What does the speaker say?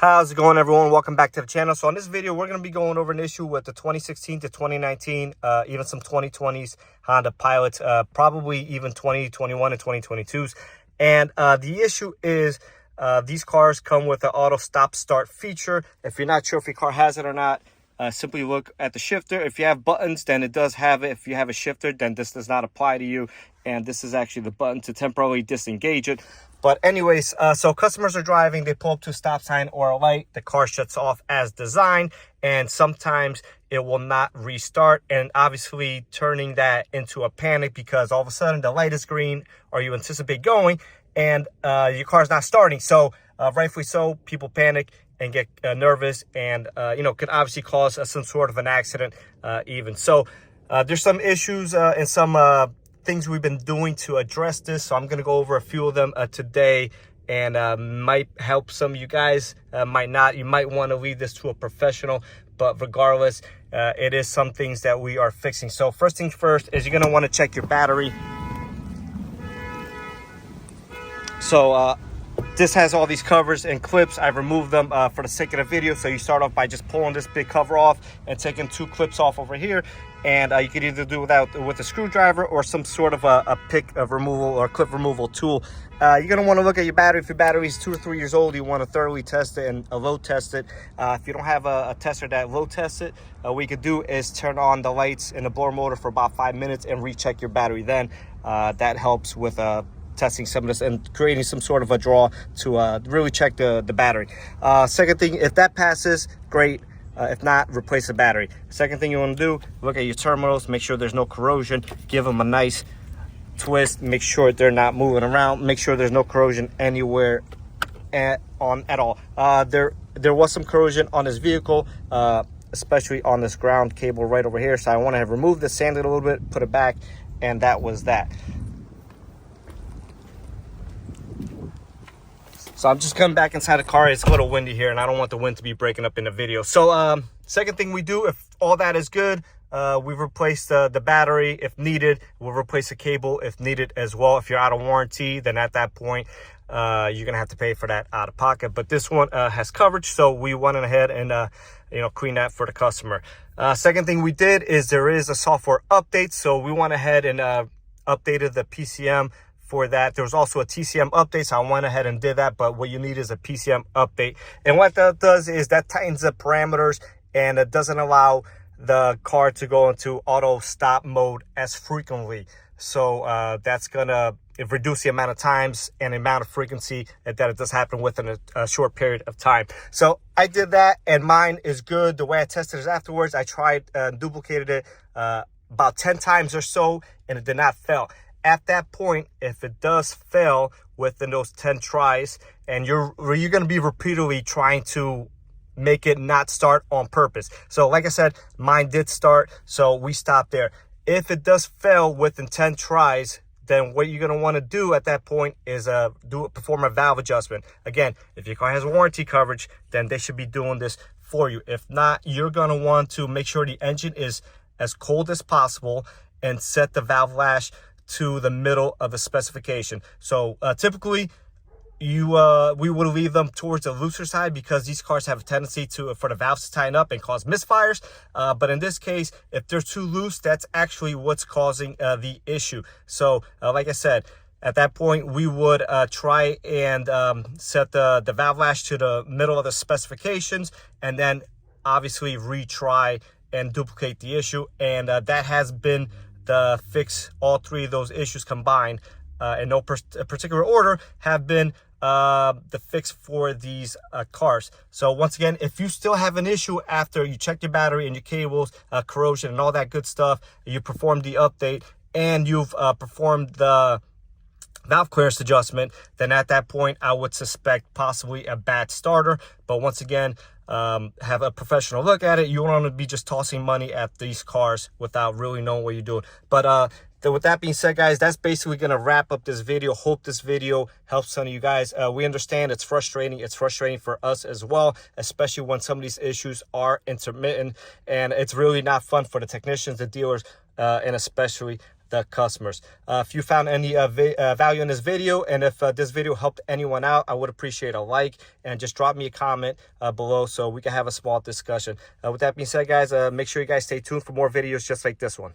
How's it going, everyone? Welcome back to the channel. So on this video, we're going to be going over an issue with the 2016 to 2019, even some 2020s Honda Pilots, probably even 2021 and 2022s. And the issue is these cars come with an auto stop start feature. If you're not sure if your car has it or not, simply look at the shifter. If you have buttons, then it does have it. If you have a shifter, then this does not apply to you. And this is actually the button to temporarily disengage it. But anyways, so customers are driving, they pull up to a stop sign or a light, the car shuts off as designed, and sometimes it will not restart, and obviously turning that into a panic because all of a sudden the light is green or you anticipate going and your car's not starting. So rightfully so, people panic and get nervous and, could obviously cause some sort of an accident even. So there's some issues and some things we've been doing to address this, so I'm going to go over a few of them today, and might help some of you guys, might not. You might want to leave this to a professional, but regardless, it is some things that we are fixing. So first things first is you're going to want to check your battery. So this has all these covers and clips. I've removed them for the sake of the video. So you start off by just pulling this big cover off and taking two clips off over here. And you could either do with a screwdriver or some sort of a pick of removal or clip removal tool. You're going to want to look at your battery. If your battery is 2 or 3 years old, you want to thoroughly test it and load test it. If you don't have a tester that load tests it, what you could do is turn on the lights in the blower motor for about 5 minutes and recheck your battery then. That helps with testing some of this and creating some sort of a draw to really check the battery. Second thing, if that passes, great. If not, replace the battery. Second thing you want to do, look at your terminals, make sure there's no corrosion, give them a nice twist, make sure they're not moving around, make sure there's no corrosion anywhere at all. There was some corrosion on this vehicle, especially on this ground cable right over here, so I want to have removed this, sand it a little bit, put it back, and that was that. So I'm just coming back inside the car. It's a little windy here and I don't want the wind to be breaking up in the video. So second thing we do, if all that is good, we've replaced the battery if needed. We'll replace the cable if needed as well. If you're out of warranty, then at that point, you're gonna have to pay for that out of pocket. But this one has coverage, so we went ahead and clean that for the customer. Second thing we did is there is a software update. So we went ahead and updated the PCM for that. There was also a TCM update, so I went ahead and did that, but what you need is a PCM update. And what that does is that tightens the parameters and it doesn't allow the car to go into auto stop mode as frequently. So that's gonna reduce the amount of times and the amount of frequency that it does happen within a short period of time. So I did that and mine is good. The way I tested it afterwards, I tried duplicated it about 10 times or so and it did not fail. At that point, if it does fail within those 10 tries, and you're going to be repeatedly trying to make it not start on purpose. So like I said, mine did start, so we stopped there. If it does fail within 10 tries, then what you're going to want to do at that point is perform a valve adjustment. Again, if your car has warranty coverage, then they should be doing this for you. If not, you're going to want to make sure the engine is as cold as possible and set the valve lash to the middle of the specification. So typically we would leave them towards the looser side because these cars have a tendency for the valves to tighten up and cause misfires. But in this case, if they're too loose, that's actually what's causing the issue. So like I said, at that point, we would try and set the valve lash to the middle of the specifications and then obviously retry and duplicate the issue. And that has been the fix. All three of those issues combined in no particular order have been the fix for these cars. So once again, if you still have an issue after you check your battery and your cables, corrosion and all that good stuff, you performed the update and you've performed the valve clearance adjustment, then at that point I would suspect possibly a bad starter. But once again, have a professional look at it. You don't want to be just tossing money at these cars without really knowing what you're doing. But with that being said, guys, that's basically going to wrap up this video. Hope this video helps some of you guys. We understand it's frustrating. It's frustrating for us as well, especially when some of these issues are intermittent, and it's really not fun for the technicians, the dealers, and especially the customers. If you found any value in this video, and if this video helped anyone out, I would appreciate a like, and just drop me a comment below so we can have a small discussion. With that being said, guys, make sure you guys stay tuned for more videos just like this one.